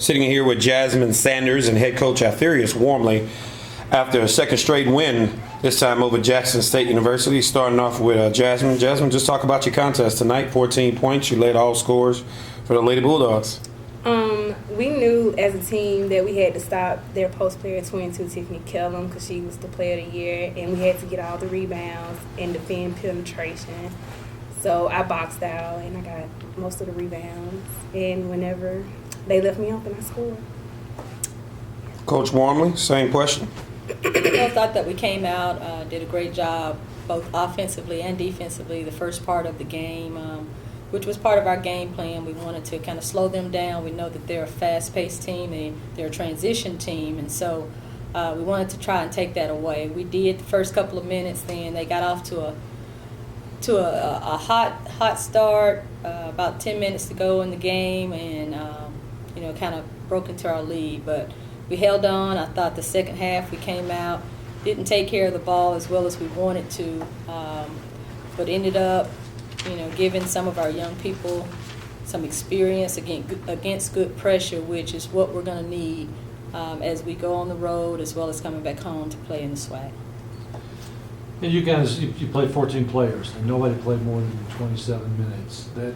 Sitting here with Jasmine Sanders and head coach Altherias Warmley after a second straight win, this time over Jackson State University. Starting off with Jasmine. Jasmine, just talk about your contest tonight. 14 points. You led all scores for the Lady Bulldogs. We knew as a team that we had to stop their post player 22, Tiffany Kellum, because she was the player of the year, and we had to get all the rebounds and defend penetration. So I boxed out, and I got most of the rebounds. And whenever they left me open, I scored. Coach Warmley, same question. I thought that we came out, did a great job, both offensively and defensively, the first part of the game, which was part of our game plan. We wanted to kind of slow them down. We know that they're a fast-paced team, they're a transition team, and so we wanted to try and take that away. We did the first couple of minutes, then they got off to a hot start, about 10 minutes to go in the game, and kind of broke into our lead. But we held on. I thought the second half we came out, didn't take care of the ball as well as we wanted to, but ended up, giving some of our young people some experience against good pressure, which is what we're going to need as we go on the road as well as coming back home to play in the SWAC. Yeah, you guys, you played 14 players, and nobody played more than 27 minutes. That's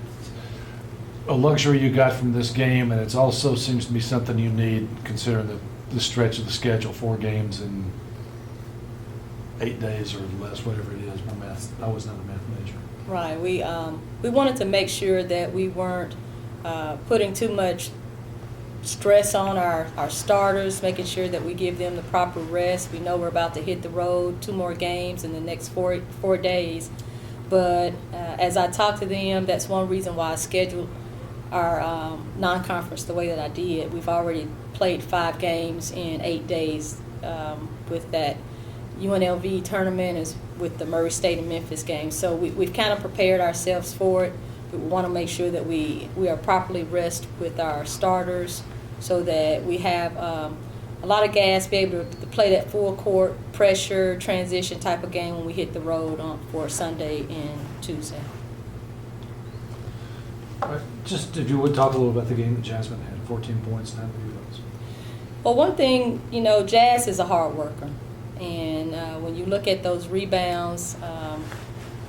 a luxury you got from this game, and it also seems to be something you need considering the stretch of the schedule, 4 games in 8 days or less, whatever it is. I was not a math major. Right. We wanted to make sure that we weren't putting too much stress on our starters, making sure that we give them the proper rest. We know we're about to hit the road, 2 more games in the next four days. But as I talked to them, that's one reason why I scheduled our non-conference the way that I did. We've already played 5 games in 8 days with that UNLV tournament is with the Murray State and Memphis game. So we've kind of prepared ourselves for it. We want to make sure that we are properly rested with our starters so that we have a lot of gas, be able to play that full court pressure transition type of game when we hit the road for Sunday and Tuesday. All right. Just if you would talk a little about the game that Jasmine had, 14 points, 9 rebounds. Well, one thing, Jazz is a hard worker. And when you look at those rebounds,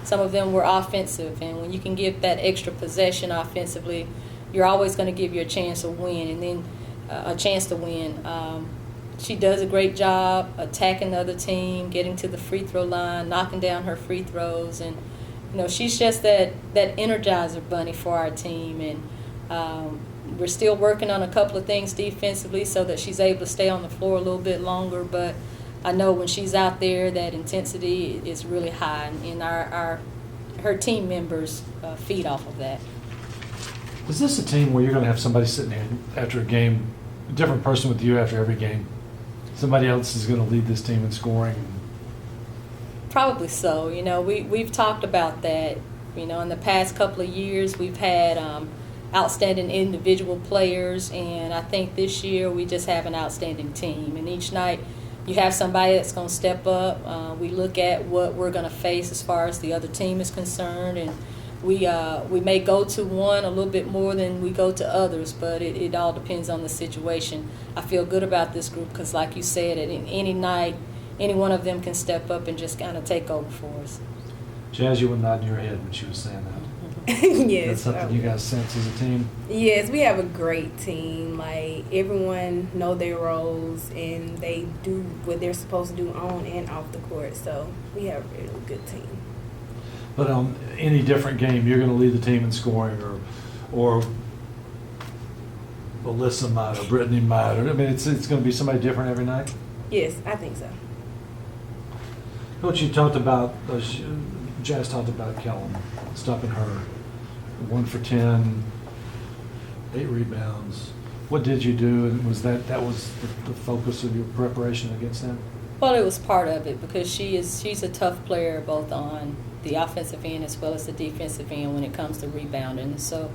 some of them were offensive. And when you can give that extra possession offensively, you're always going to give you a chance to win. And then she does a great job attacking the other team, getting to the free throw line, knocking down her free throws. And, she's just that energizer bunny for our team. And we're still working on a couple of things defensively so that she's able to stay on the floor a little bit longer. But I know when she's out there, that intensity is really high, and her team members feed off of that. Is this a team where you're going to have somebody sitting here after a game, a different person with you after every game? Somebody else is going to lead this team in scoring? Probably so. We've talked about that. In the past couple of years, we've had outstanding individual players, and I think this year we just have an outstanding team. And each night, you have somebody that's going to step up. We look at what we're going to face as far as the other team is concerned, and we may go to one a little bit more than we go to others, but it all depends on the situation. I feel good about this group because, like you said, at any night, any one of them can step up and just kind of take over for us. Jazz, you were nodding your head when she was saying that. Yes. That's something you guys sense as a team? Yes, we have a great team. Like, everyone know their roles, and they do what they're supposed to do on and off the court. So we have a really good team. But on any different game, you're going to lead the team in scoring, or Alyssa might, or Brittany might. It's going to be somebody different every night? Yes, I think so. Coach, you talked about, Jazz talked about Kellum, stopping her. 1 for 10, 8 rebounds. What did you do? And was that was the focus of your preparation against them? Well, it was part of it because she's a tough player both on the offensive end as well as the defensive end when it comes to rebounding. So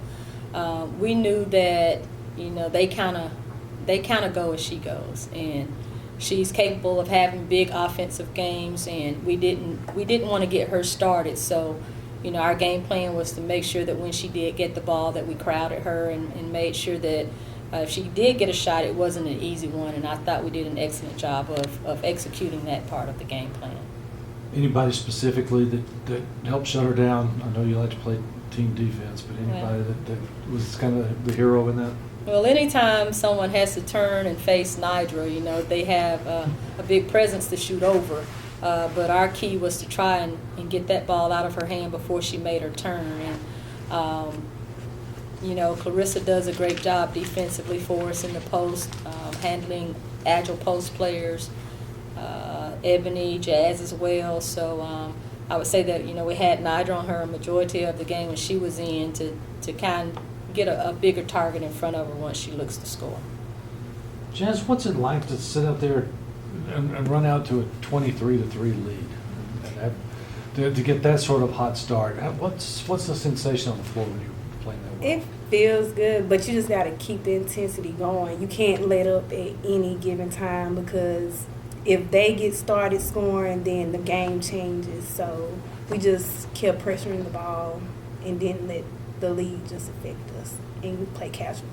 we knew that they kind of go as she goes, and she's capable of having big offensive games, and we didn't want to get her started. So our game plan was to make sure that when she did get the ball that we crowded her and made sure that if she did get a shot, it wasn't an easy one, and I thought we did an excellent job of executing that part of the game plan. Anybody specifically that helped shut her down? I know you like to play team defense, but anybody that was kind of the hero in that? Well, anytime someone has to turn and face Nidra, they have a big presence to shoot over. But our key was to try and get that ball out of her hand before she made her turn. And, Clarissa does a great job defensively for us in the post, handling agile post players. Ebony, Jazz as well. So I would say that, we had Nidra on her a majority of the game when she was in to kind of get a bigger target in front of her once she looks to score. Jazz, what's it like to sit out there and run out to a 23-3 lead and to get that sort of hot start? What's the sensation on the floor when you're playing that well? It feels good, but you just got to keep the intensity going. You can't let up at any given time, because if they get started scoring, then the game changes. So we just kept pressuring the ball and didn't let the lead just affect us, and we play casual.